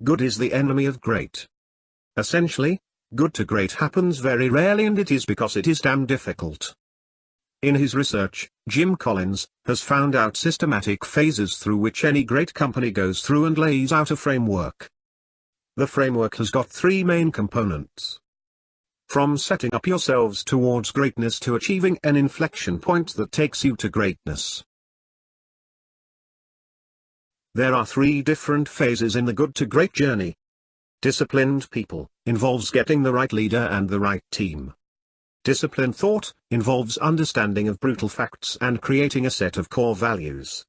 Good is the enemy of great. Essentially, good to great happens very rarely, and it is because it is damn difficult. In his research, Jim Collins has found out systematic phases through which any great company goes through and lays out a framework. The framework has got three main components. From setting up yourselves towards greatness to achieving an inflection point that takes you to greatness. There are three different phases in the good to great journey. Disciplined people involves getting the right leader and the right team. Disciplined thought involves understanding of brutal facts and creating a set of core values.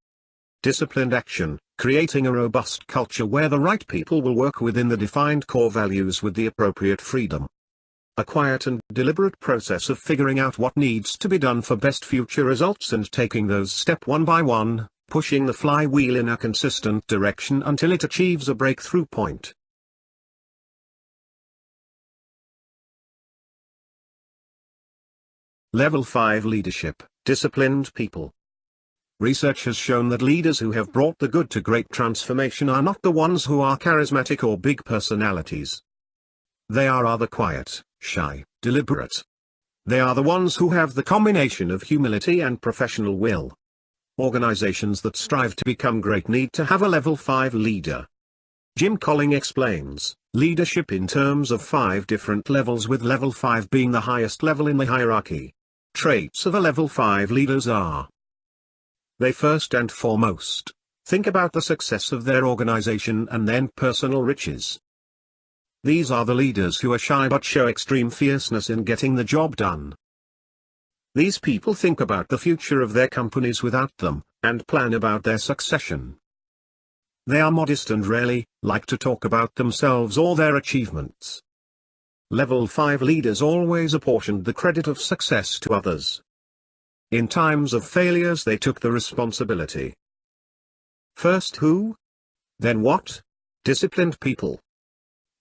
Disciplined action, creating a robust culture where the right people will work within the defined core values with the appropriate freedom. A quiet and deliberate process of figuring out what needs to be done for best future results and taking those step one by one, pushing the flywheel in a consistent direction until it achieves a breakthrough point. Level 5 Leadership, Disciplined People. Research has shown that leaders who have brought the good to great transformation are not the ones who are charismatic or big personalities. They are rather quiet, shy, deliberate. They are the ones who have the combination of humility and professional will. Organizations that strive to become great need to have a level 5 leader. Jim Collins explains leadership in terms of 5 different levels, with level 5 being the highest level in the hierarchy. Traits of a level 5 leaders are: they first and foremost think about the success of their organization and then personal riches. These are the leaders who are shy but show extreme fierceness in getting the job done. These people think about the future of their companies without them, and plan about their succession. They are modest and rarely like to talk about themselves or their achievements. Level 5 leaders always apportioned the credit of success to others. In times of failures they took the responsibility. First who? Then what? Disciplined people.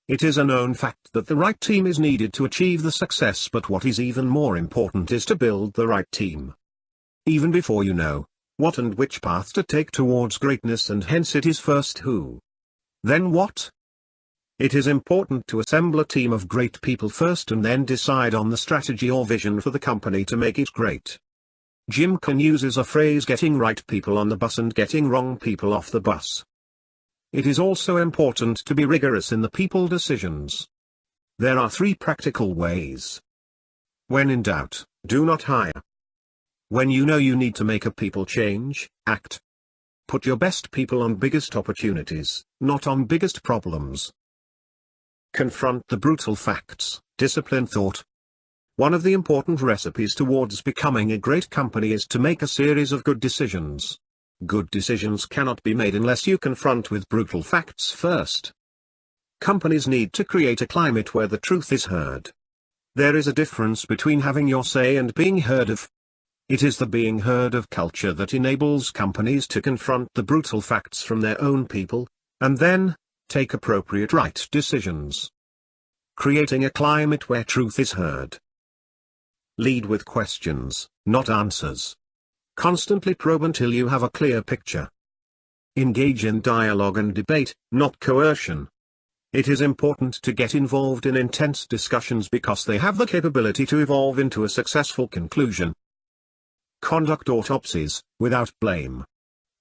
It is a known fact that the right team is needed to achieve the success, but what is even more important is to build the right team. Even before you know what and which path to take towards greatness, and hence it is first who. Then what? It is important to assemble a team of great people first and then decide on the strategy or vision for the company to make it great. Jim Collins uses a phrase, getting right people on the bus and getting wrong people off the bus. It is also important to be rigorous in the people decisions. There are 3 practical ways. When in doubt, do not hire. When you know you need to make a people change, act. Put your best people on biggest opportunities, not on biggest problems. Confront the brutal facts, discipline thought. One of the important recipes towards becoming a great company is to make a series of good decisions. Good decisions cannot be made unless you confront with brutal facts first. Companies need to create a climate where the truth is heard. There is a difference between having your say and being heard of. It is the being heard of culture that enables companies to confront the brutal facts from their own people, and then take appropriate right decisions. Creating a climate where truth is heard. Lead with questions, not answers. Constantly probe until you have a clear picture. Engage in dialogue and debate, not coercion. It is important to get involved in intense discussions because they have the capability to evolve into a successful conclusion. Conduct autopsies, without blame.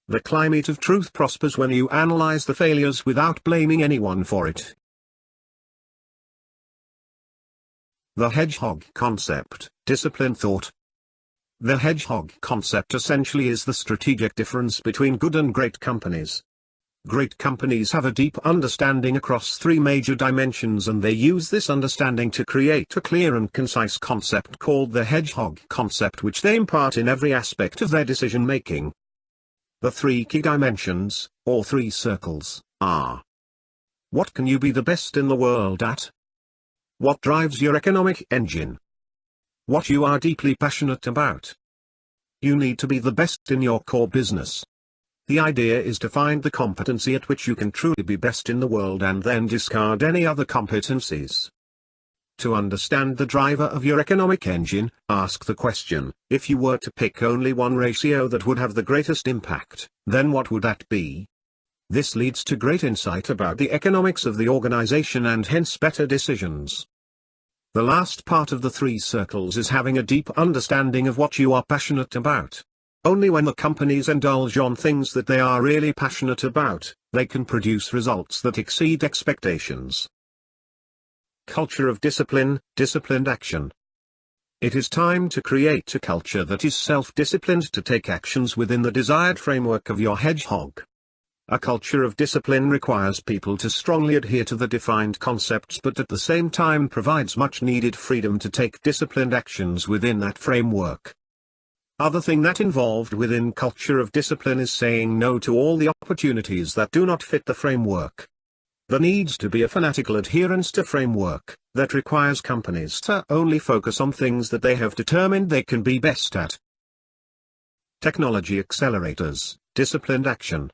The climate of truth prospers when you analyze the failures without blaming anyone for it. The hedgehog concept, discipline thought. The hedgehog concept essentially is the strategic difference between good and great companies. Great companies have a deep understanding across 3 major dimensions, and they use this understanding to create a clear and concise concept called the hedgehog concept, which they impart in every aspect of their decision-making. The 3 key dimensions, or 3 circles, are: what can you be the best in the world at? What drives your economic engine? What you are deeply passionate about. You need to be the best in your core business. The idea is to find the competency at which you can truly be best in the world and then discard any other competencies. To understand the driver of your economic engine, ask the question, if you were to pick only one ratio that would have the greatest impact, then what would that be? This leads to great insight about the economics of the organization and hence better decisions. The last part of the three circles is having a deep understanding of what you are passionate about. Only when the companies indulge on things that they are really passionate about, they can produce results that exceed expectations. Culture of discipline, disciplined action. It is time to create a culture that is self-disciplined to take actions within the desired framework of your hedgehog. A culture of discipline requires people to strongly adhere to the defined concepts but at the same time provides much needed freedom to take disciplined actions within that framework. Other thing that involved within culture of discipline is saying no to all the opportunities that do not fit the framework. There needs to be a fanatical adherence to framework, that requires companies to only focus on things that they have determined they can be best at. Technology accelerators, disciplined action.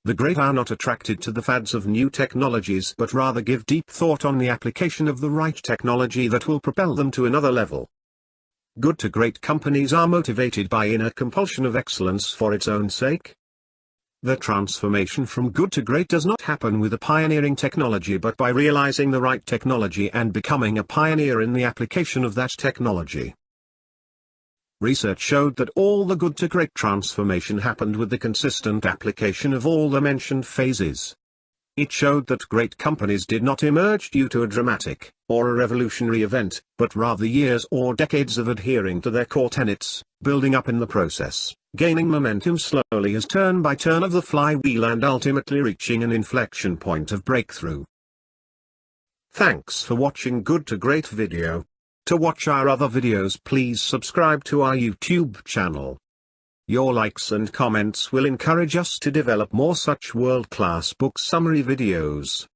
The great are not attracted to the fads of new technologies but rather give deep thought on the application of the right technology that will propel them to another level. Good to great companies are motivated by inner compulsion of excellence for its own sake. The transformation from good to great does not happen with a pioneering technology but by realizing the right technology and becoming a pioneer in the application of that technology. Research showed that all the good to great transformation happened with the consistent application of all the mentioned phases. It showed that great companies did not emerge due to a dramatic, or a revolutionary event, but rather years or decades of adhering to their core tenets, building up in the process, gaining momentum slowly as turn by turn of the flywheel and ultimately reaching an inflection point of breakthrough. Thanks for watching Good to Great video. To watch our other videos please subscribe to our YouTube channel. Your likes and comments will encourage us to develop more such world-class book summary videos.